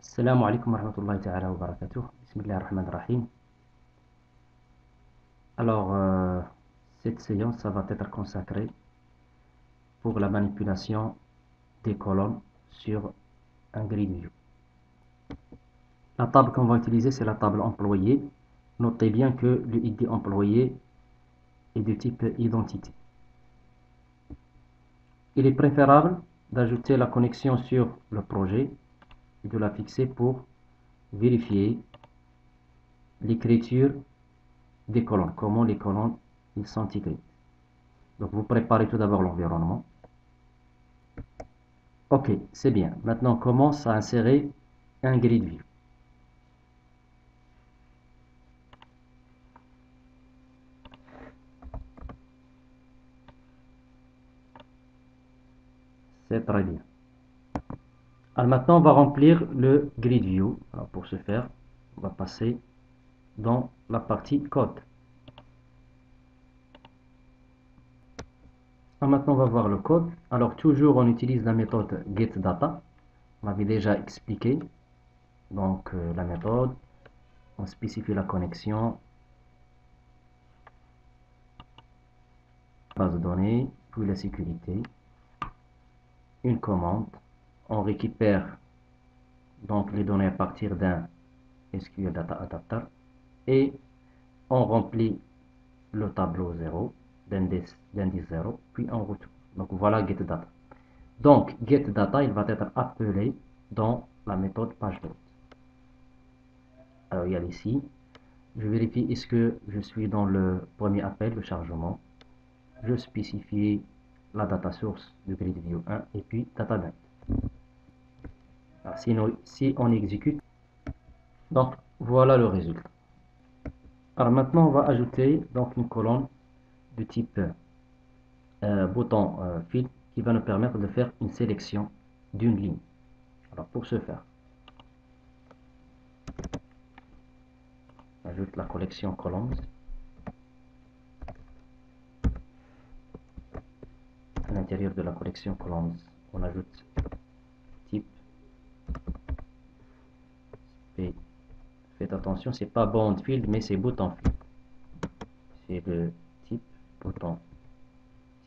Salam alaikum wa rahmatullahi ta'ala wa barakatuh. Bismillah ar-Rahman ar-Rahim. Alors, cette séance, ça va être consacrée pour la manipulation des colonnes sur un grid view. La table qu'on va utiliser, c'est la table employée. Notez bien que le ID employé est de type identité. Il est préférable d'ajouter la connexion sur le projet et de la fixer pour vérifier l'écriture des colonnes, comment les colonnes ils sont écrites. Donc vous préparez tout d'abord l'environnement. Ok, c'est bien. Maintenant on commence à insérer un grid view. C'est très bien. Alors maintenant on va remplir le grid view. Alors pour ce faire, on va passer dans la partie code. Alors maintenant on va voir le code. Alors toujours on utilise la méthode getData. On avait déjà expliqué. Donc la méthode, on spécifie la connexion, base de données, puis la sécurité, une commande, on récupère donc les données à partir d'un SQL Data Adapter et on remplit le tableau 0 d'indice 0 puis on retourne. Donc voilà getData. Donc getData il va être appelé dans la méthode pageLoad. Alors il y a ici, je vérifie est-ce que je suis dans le premier appel, le chargement. Je spécifie la data source de GridView 1 et puis data sinon, si on exécute, donc voilà le résultat. Alors maintenant on va ajouter donc une colonne de type bouton fill qui va nous permettre de faire une sélection d'une ligne. Alors pour ce faire, on ajoute la collection columns. À l'intérieur de la collection columns, on ajoute type. Et faites attention, c'est pas bond field mais c'est bouton field. C'est le type bouton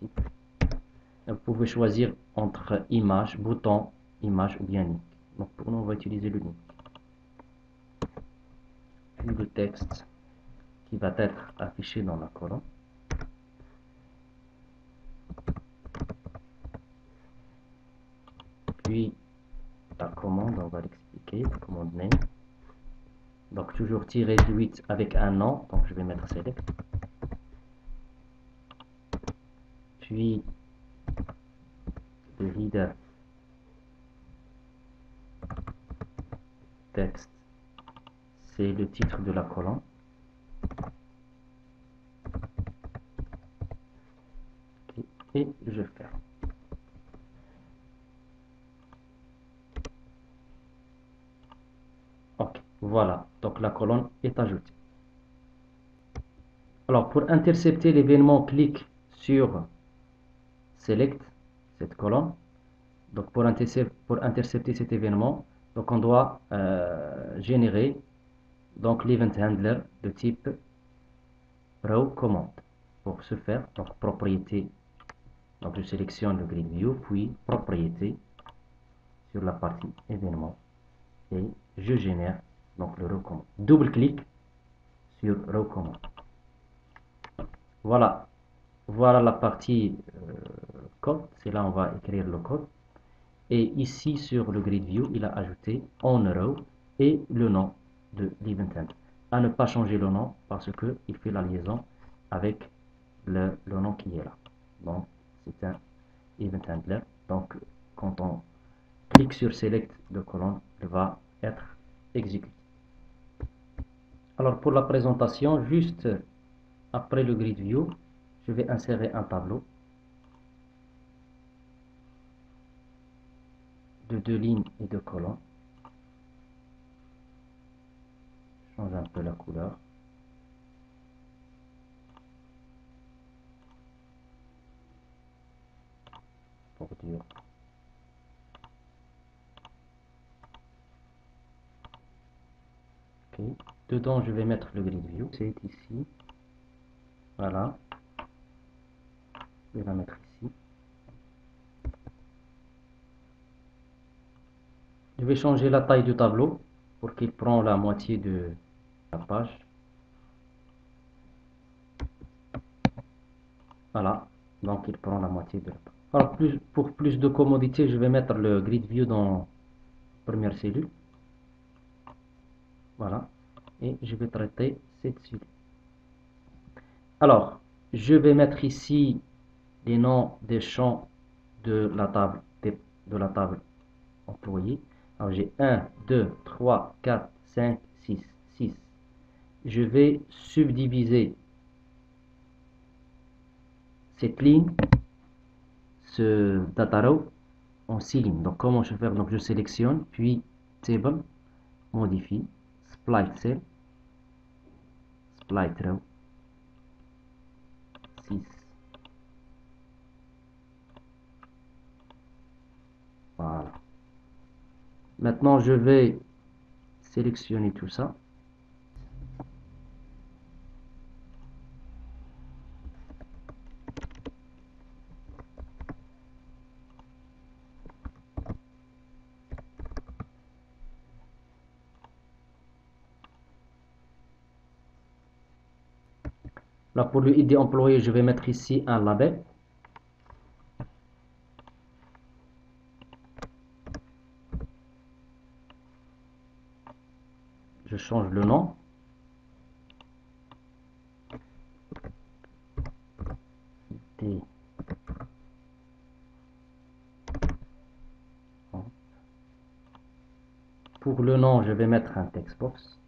type. Vous pouvez choisir entre image, bouton, image ou bien link. Donc pour nous, on va utiliser le link. Puis le texte qui va être affiché dans la colonne. Puis la commande, on va l'expliquer, la commande name. Donc toujours tirer du 8 avec un nom, donc je vais mettre select. Puis le header texte, c'est le titre de la colonne. Et je ferme. Ok, voilà, donc la colonne est ajoutée. Alors pour intercepter l'événement, clique sur select, cette colonne. Donc pour intercepter cet événement, donc on doit générer donc l'event handler de type row command. Pour ce faire, donc propriété, donc je sélectionne le grid view, puis propriété sur la partie événement et je génère donc le row command. Double clic sur row command. Voilà, voilà la partie code. C'est là on va écrire le code. Et ici sur le grid view, il a ajouté on row et le nom de l'event handler. À ne pas changer le nom parce que il fait la liaison avec le nom qui est là. Donc c'est un event handler. Donc quand on clique sur select de colonne, il va être exécuté. Alors pour la présentation, juste après le grid view, je vais insérer un tableau de 2 lignes et 2 colonnes. Je change un peu la couleur. Bordure. Dedans, je vais mettre le grid view. C'est ici. Voilà. Je vais la mettre ici. Je vais changer la taille du tableau pour qu'il prenne la moitié de la page. Voilà. Donc, il prend la moitié de la page. Alors, pour plus de commodité, je vais mettre le grid view dans la première cellule. Voilà. Et je vais traiter cette cellule. Alors, je vais mettre ici les noms des champs de la table employée. Alors, j'ai 1, 2, 3, 4, 5, 6, 6. Je vais subdiviser cette ligne, ce data row, en 6 lignes. Donc, comment je vais faire? Donc, je sélectionne, puis Table, modifie, Split Cell, Split Row, 6. Voilà. Maintenant, je vais sélectionner tout ça. Là, pour le ID employé, je vais mettre ici un label. Je change le nom. ID. Pour le nom, je vais mettre un textbox.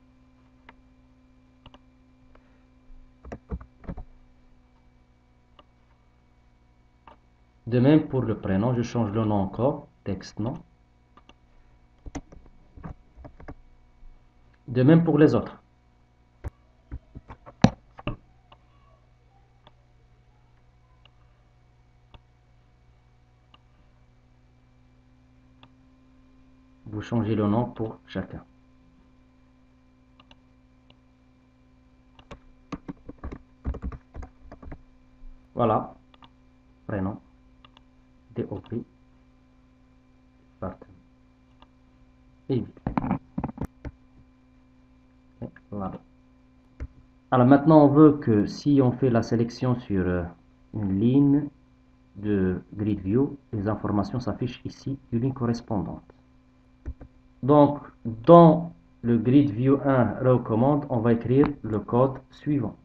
De même pour le prénom, je change le nom encore, texte nom. De même pour les autres. Vous changez le nom pour chacun. Voilà, prénom, DOP, partenaire. Et voilà. Alors maintenant, on veut que si on fait la sélection sur une ligne de grid view, les informations s'affichent ici d'une ligne correspondante. Donc, dans le grid view 1 row command, on va écrire le code suivant.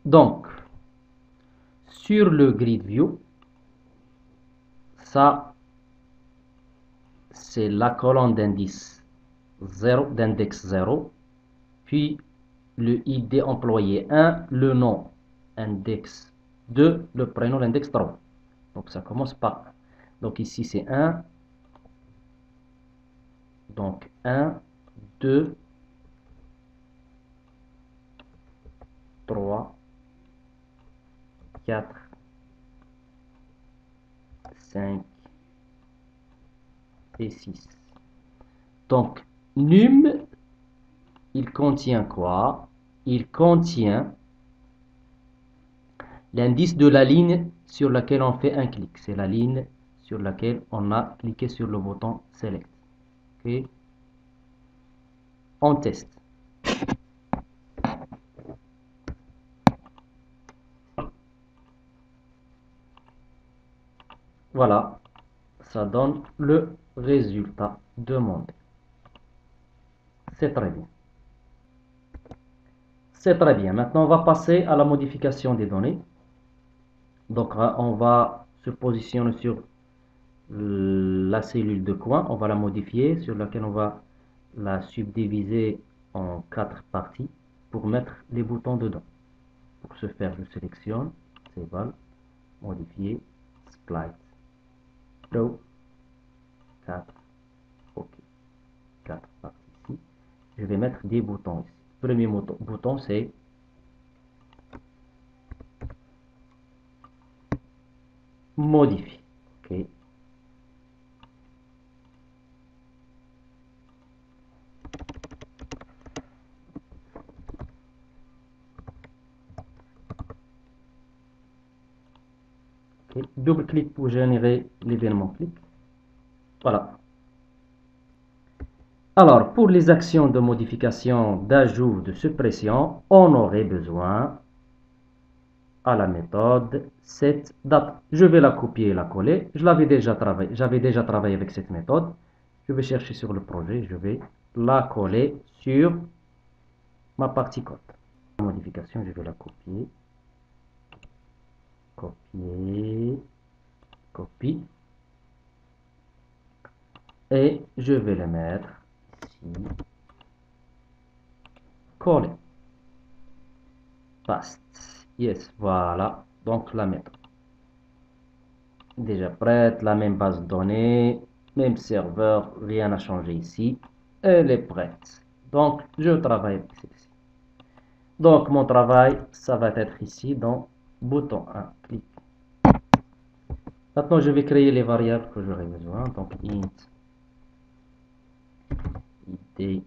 Donc, sur le grid view, ça, c'est la colonne d'index 0, puis le ID employé 1, le nom index 2, le prénom l'index 3. Donc ça commence par 1. Donc ici c'est 1. Donc 1, 2, 3, 4, 5 et 6. Donc num, il contient quoi? Il contient l'indice de la ligne sur laquelle on fait un clic. C'est la ligne sur laquelle on a cliqué sur le bouton Select. Okay. On teste. Voilà, ça donne le résultat demandé. C'est très bien. C'est très bien. Maintenant, on va passer à la modification des données. Donc, on va se positionner sur La cellule de coin, on va la modifier, sur laquelle on va la subdiviser en 4 parties pour mettre les boutons dedans. Pour ce faire, je sélectionne, Céval, modifier, Split, Row, 4, OK, 4 parties ici. Je vais mettre des boutons ici. Premier bouton, c'est modifier. OK. OK. Double-clic pour générer l'événement clic. Voilà. Alors, pour les actions de modification, d'ajout, de suppression, on aurait besoin à la méthode setData. Je vais la copier et la coller. J'avais déjà travaillé avec cette méthode. Je vais chercher sur le projet. Je vais la coller sur ma partie code. La modification, je vais la copier. Copier. Copie. Et je vais le mettre ici. Coller. Paste. Yes, voilà. Donc la méthode. Déjà prête, la même base de données, même serveur, rien n'a changé ici. Elle est prête. Donc, je travaille avec celle-ci. Donc, mon travail, ça va être ici dans bouton 1, clic. Maintenant, je vais créer les variables que j'aurai besoin. Donc, int id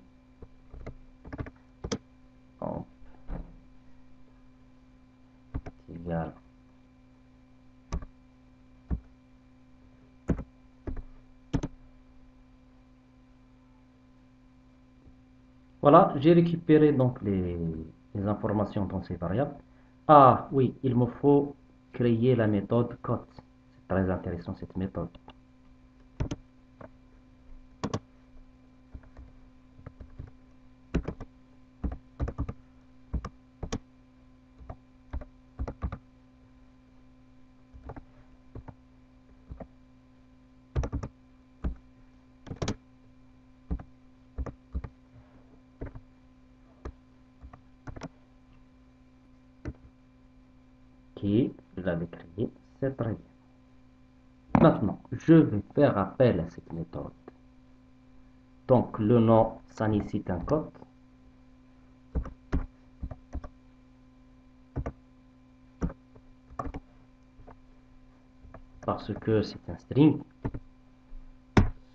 amp égale voilà, j'ai récupéré donc les informations dans ces variables. Ah oui, il me faut créer la méthode cut. C'est très intéressant cette méthode. Qui je l'avais créé, c'est très bien. Maintenant, je vais faire appel à cette méthode. Donc, le nom, ça nécessite un code. Parce que c'est un string.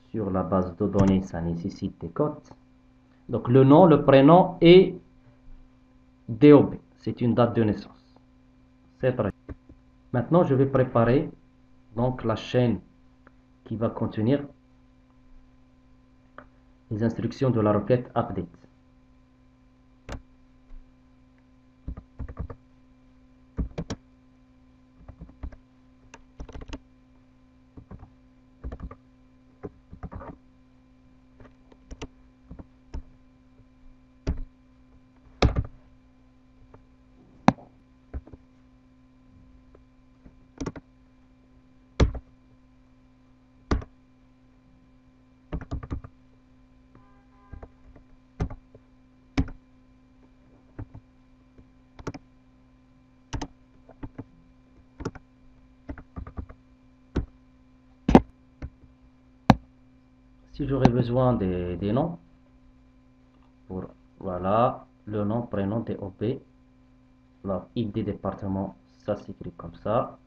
Sur la base de données, ça nécessite des codes. Donc, le nom, le prénom et DOB. C'est une date de naissance. C'est très bien. Maintenant, je vais préparer donc la chaîne qui va contenir les instructions de la requête update. Si j'aurais besoin des noms, pour voilà, le nom, prénom, DOB. Alors, ID département, ça s'écrit comme ça.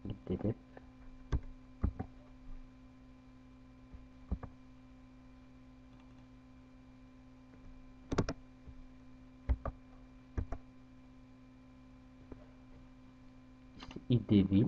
IDDEP. IDV.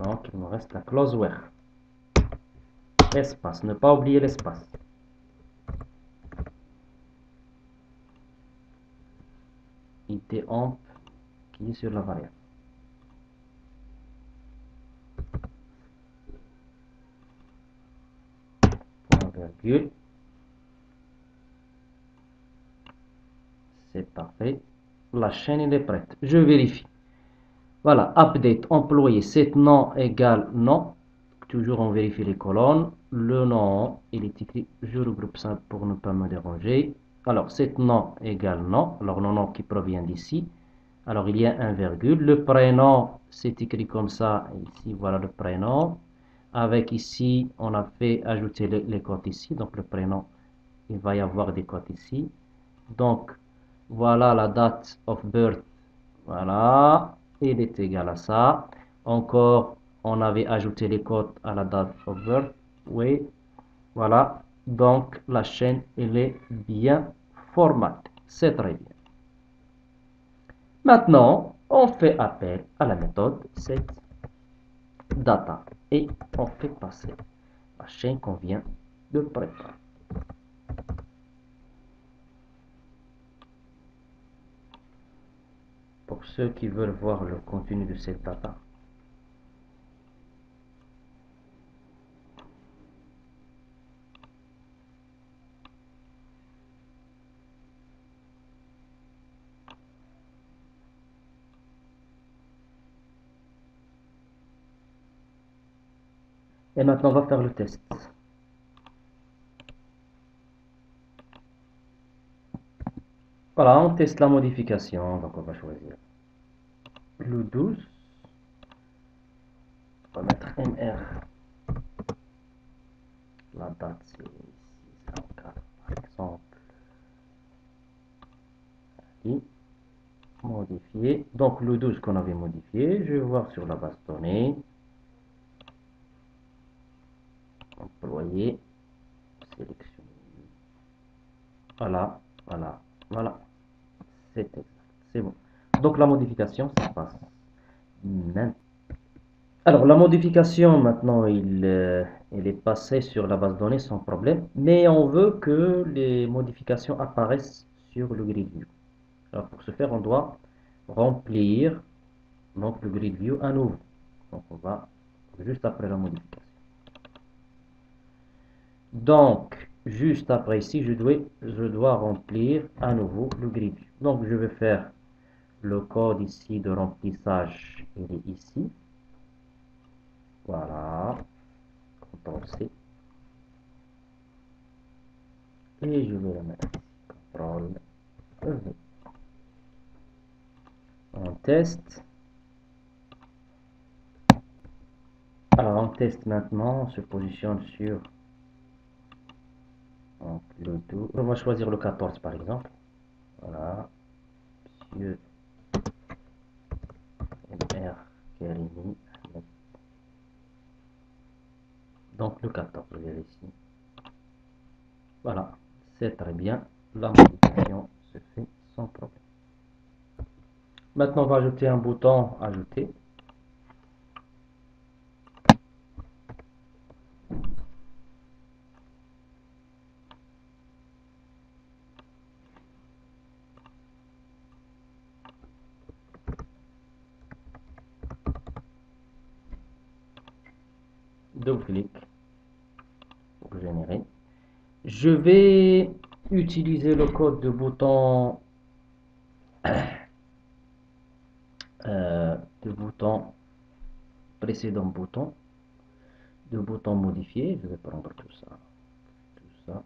Donc, il me reste la clause where. Espace, ne pas oublier l'espace. Id amp qui est sur la variable. Point virgule. C'est parfait. La chaîne elle est prête. Je vérifie. Voilà, update employé, set nom égale nom. Toujours on vérifie les colonnes. Le nom, il est écrit, je regroupe ça pour ne pas me déranger. Alors, set nom égale nom. Alors, le nom qui provient d'ici. Alors, il y a un virgule. Le prénom, c'est écrit comme ça. Ici, voilà le prénom. Avec ici, on a fait ajouter les cotes ici. Donc, le prénom, il va y avoir des cotes ici. Donc, voilà la date of birth. Voilà. Il est égal à ça. Encore, on avait ajouté les codes à la date of birth. Oui. Voilà. Donc, la chaîne, elle est bien formatée. C'est très bien. Maintenant, on fait appel à la méthode setData et on fait passer la chaîne qu'on vient de préparer. Pour ceux qui veulent voir le contenu de cette data, et maintenant on va faire le test. Voilà, on teste la modification, donc on va choisir le 12. On va mettre MR. La date c'est 604 par exemple. Et modifier. Donc le 12 qu'on avait modifié, je vais voir sur la base donnée. Employé. Sélectionner. Voilà, voilà, voilà. C'est exact. C'est bon. Donc la modification, ça passe maintenant. Alors la modification maintenant, il est passé sur la base de données sans problème, mais on veut que les modifications apparaissent sur le grid view. Alors pour ce faire, on doit remplir donc le grid view à nouveau. Donc on va juste après la modification. Donc juste après ici, je dois remplir à nouveau le grid view. Donc je vais faire le code ici de remplissage, il est ici. Voilà. CTRL-C. Et je vais le mettre ici. CTRL-V. On teste. Alors on teste maintenant, on se positionne sur donc, le 12. On va choisir le 14 par exemple. Voilà. Monsieur MR Karimi. Donc le 14, je vais ici. Voilà. C'est très bien. La modification se fait sans problème. Maintenant on va ajouter un bouton ajouter. Double clic pour générer. Je vais utiliser le code de bouton de bouton précédent bouton de bouton modifié. Je vais prendre tout ça, tout ça.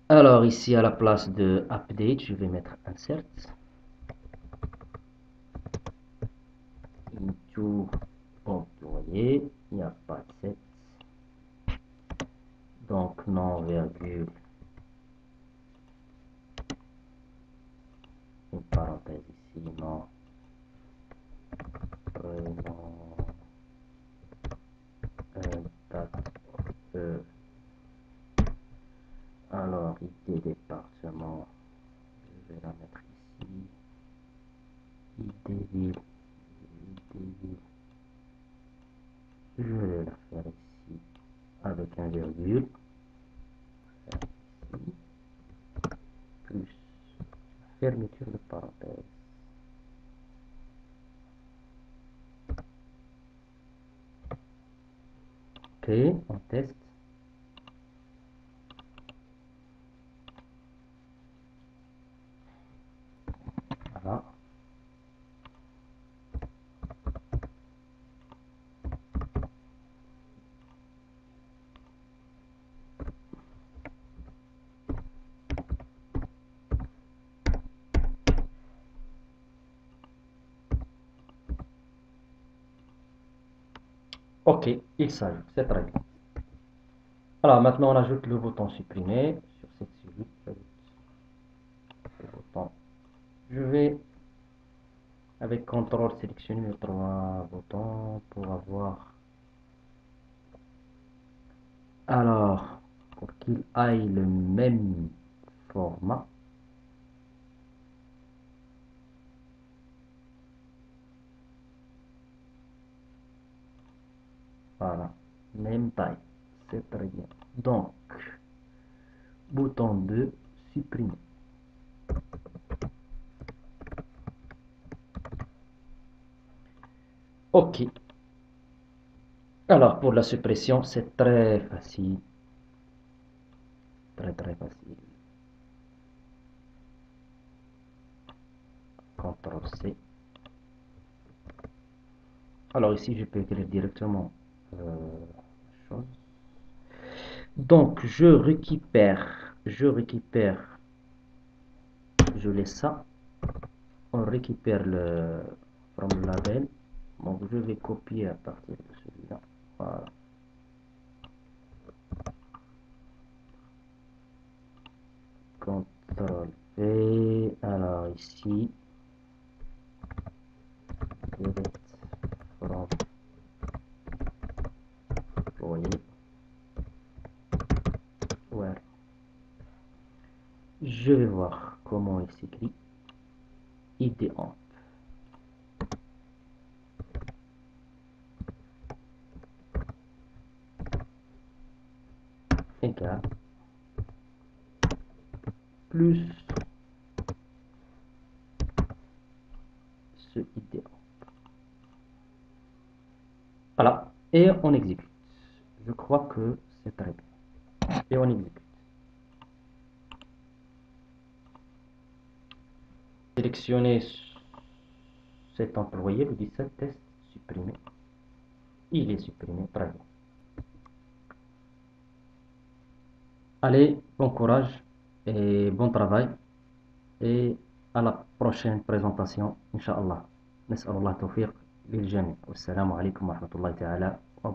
Alors ici à la place de update, je vais mettre insert into employé. Il n'y a pas de set. Donc non virgule une parenthèse ici, non prénom date alors ID département ville, je vais la faire ici avec un virgule, ici, plus fermeture de parenthèse. Ok, on teste. Voilà. Ok, il s'ajoute, c'est très bien. Alors maintenant on ajoute le bouton supprimer sur cette suite. Le bouton. Je vais avec CTRL sélectionner les trois boutons pour avoir. Alors, pour qu'il aille le même format. Voilà, même taille. C'est très bien. Donc, bouton 2, supprimer. Ok. Alors, pour la suppression, c'est très facile. Très très facile. CTRL C. Alors ici, je peux écrire directement la chose. Donc, je laisse ça. On récupère le from label. Donc, je vais copier à partir de celui-là. Voilà. CTRL V. Alors ici, delete from. Vous voyez. Ouais. Je vais voir comment il s'écrit. Idéant. Égal. Plus ce idéant. Voilà. Et on exécute. Je crois que c'est très bien. Et on exécute. Sélectionnez cet employé, le 17 test, supprimé. Il est supprimé, très bien. Allez, bon courage et bon travail. Et à la prochaine présentation, Inch'Allah. نسأل الله التوفيق للجميع والسلام عليكم ورحمة الله تعالى وبركاته.